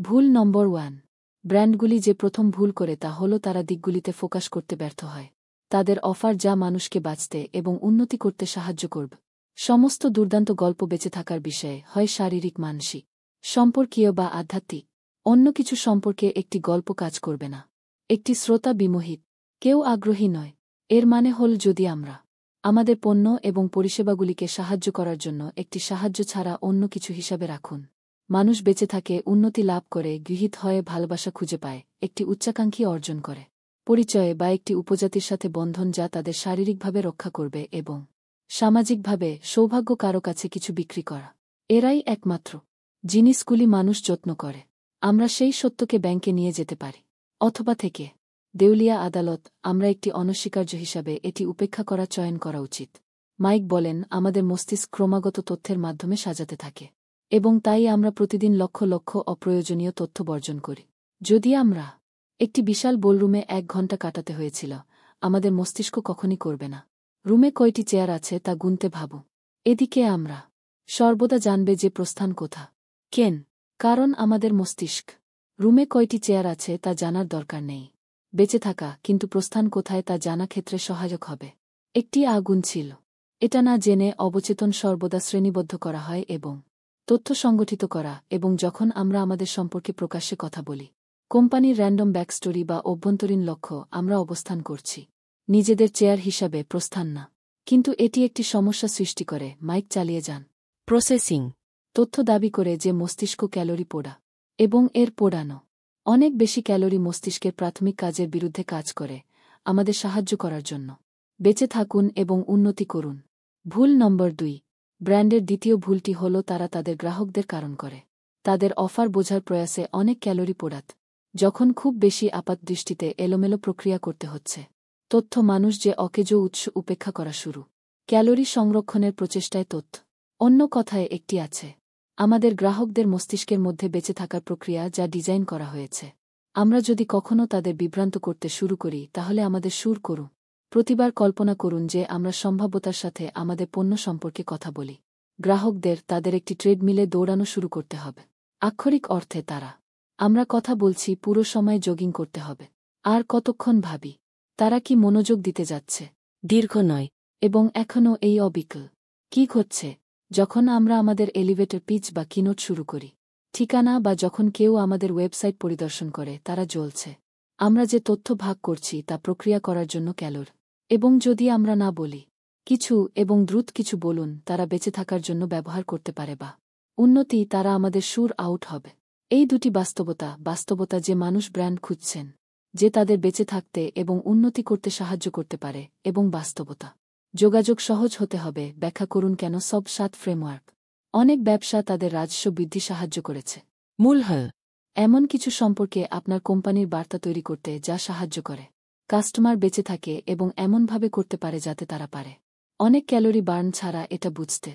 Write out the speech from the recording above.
ভুল নম্বর 1। ব্র্যান্ডগুলি যে প্রথম ভুল করে তা হল তারা দিকগুলিতে ফোকাস করতে ব্যর্থ হয়। তাদের অফার যা মানুষকে বাঁচতে এবং উন্নতি করতে সাহায্য করবে। সমস্ত দুর্দান্ত গল্প বেঁচে থাকার বিষয়ে হয় শারীরিক, মানসিক, সম্পর্কীয় বা আধ্যাত্মিক। অন্য কিছু সম্পর্কে একটি গল্প কাজ করবে না। একটি শ্রোতা বিমোহিত, কেউ আগ্রহী নয়। এর মানে হল যদি আমরা আমাদের পণ্য এবং পরিষেবাগুলিকে সাহায্য করার জন্য একটি সাহায্য ছাড়া অন্য কিছু হিসাবে রাখুন। মানুষ বেঁচে থাকে, উন্নতি লাভ করে, গৃহীত হয়ে, ভালোবাসা খুঁজে পায়, একটি উচ্চাকাঙ্ক্ষী অর্জন করে, পরিচয়ে বা একটি উপজাতির সাথে বন্ধন যা তাদের শারীরিকভাবে রক্ষা করবে এবং সামাজিকভাবে সৌভাগ্য কারো কাছে কিছু বিক্রি করা। এরাই একমাত্র জিনিসগুলি মানুষ যত্ন করে। আমরা সেই সত্যকে ব্যাংকে নিয়ে যেতে পারি অথবা থেকে দেউলিয়া আদালত। আমরা একটি অনস্বীকার্য হিসাবে এটি উপেক্ষা করা চয়ন করা উচিত। মাইক বলেন, আমাদের মস্তিষ্ক ক্রমাগত তথ্যের মাধ্যমে সাজাতে থাকে এবং তাই আমরা প্রতিদিন লক্ষ লক্ষ অপ্রয়োজনীয় তথ্য বর্জন করি। যদি আমরা একটি বিশাল বোলরুমে 1 ঘণ্টা কাটাতে হয়েছিল, আমাদের মস্তিষ্ক কখনই করবে না। রুমে কয়টি চেয়ার আছে তা গুনতে ভাবো। এদিকে আমরা সর্বদা জানবে যে প্রস্থান কোথা। কেন? কারণ আমাদের মস্তিষ্ক রুমে কয়টি চেয়ার আছে তা জানার দরকার নেই। বেঁচে থাকা কিন্তু প্রস্থান কোথায় তা জানা ক্ষেত্রে সহায়ক হবে। একটি আগুন ছিল। এটা না জেনে অবচেতন সর্বদা শ্রেণীবদ্ধ করা হয় এবং তথ্য সংগঠিত করা, এবং যখন আমরা আমাদের সম্পর্কে প্রকাশ্যে কথা বলি, কোম্পানির র্যান্ডম ব্যাকস্টোরি বা অভ্যন্তরীণ লক্ষ্য, আমরা অবস্থান করছি নিজেদের চেয়ার হিসাবে, প্রস্থান না। কিন্তু এটি একটি সমস্যা সৃষ্টি করে। মাইক চালিয়ে যান। প্রসেসিং তথ্য দাবি করে যে মস্তিষ্ক ক্যালোরি পোড়া এবং এর পোড়ানো অনেক বেশি ক্যালোরি মস্তিষ্কের প্রাথমিক কাজের বিরুদ্ধে কাজ করে। আমাদের সাহায্য করার জন্য বেঁচে থাকুন এবং উন্নতি করুন। ভুল নম্বর 2। ব্র্যান্ডের দ্বিতীয় ভুলটি হল তারা তাদের গ্রাহকদের কারণ করে তাদের অফার বোঝার প্রয়াসে অনেক ক্যালোরি পোড়াত, যখন খুব বেশি আপাতদৃষ্টিতে এলোমেলো প্রক্রিয়া করতে হচ্ছে। তথ্য মানুষ যে অকেজ উৎস উপেক্ষা করা শুরু ক্যালোরি সংরক্ষণের প্রচেষ্টায় তথ্য। অন্য কথায় একটি আছে আমাদের গ্রাহকদের মস্তিষ্কের মধ্যে বেঁচে থাকার প্রক্রিয়া যা ডিজাইন করা হয়েছে। আমরা যদি কখনও তাদের বিভ্রান্ত করতে শুরু করি, তাহলে আমাদের সুর করুন। প্রতিবার কল্পনা করুন যে আমরা সম্ভাব্যতার সাথে আমাদের পণ্য সম্পর্কে কথা বলি। গ্রাহকদের তাদের একটি ট্রেডমিলে দৌড়ানো শুরু করতে হবে। আক্ষরিক অর্থে তারা আমরা কথা বলছি পুরো সময় জগিং করতে হবে। আর কতক্ষণ ভাবি তারা কি মনোযোগ দিতে যাচ্ছে? দীর্ঘ নয়। এবং এখনও এই অবিকল কি হচ্ছে যখন আমরা আমাদের এলিভেটর পিচ বা কিনোট শুরু করি, ঠিকানা, বা যখন কেউ আমাদের ওয়েবসাইট পরিদর্শন করে, তারা জ্বলছে। আমরা যে তথ্য ভাগ করছি তা প্রক্রিয়া করার জন্য ক্যালোর। এবং যদি আমরা না বলি কিছু এবং দ্রুত কিছু বলুন, তারা বেঁচে থাকার জন্য ব্যবহার করতে পারে বা উন্নতি, তারা আমাদের সুর আউট হবে। এই দুটি বাস্তবতা যে মানুষ ব্র্যান্ড খুঁজছেন যে তাদের বেঁচে থাকতে এবং উন্নতি করতে সাহায্য করতে পারে, এবং বাস্তবতা যোগাযোগ সহজ হতে হবে। ব্যাখ্যা করুন কেন সব 7 ফ্রেমওয়ার্ক অনেক ব্যবসা তাদের রাজস্ব বৃদ্ধি সাহায্য করেছে। মূল হল এমন কিছু সম্পর্কে আপনার কোম্পানির বার্তা তৈরি করতে যা সাহায্য করে কাস্টমার বেঁচে থাকে এবং এমনভাবে করতে পারে যাতে তারা পারে অনেক ক্যালোরি বার্ন ছাড়া এটা বুঝতে।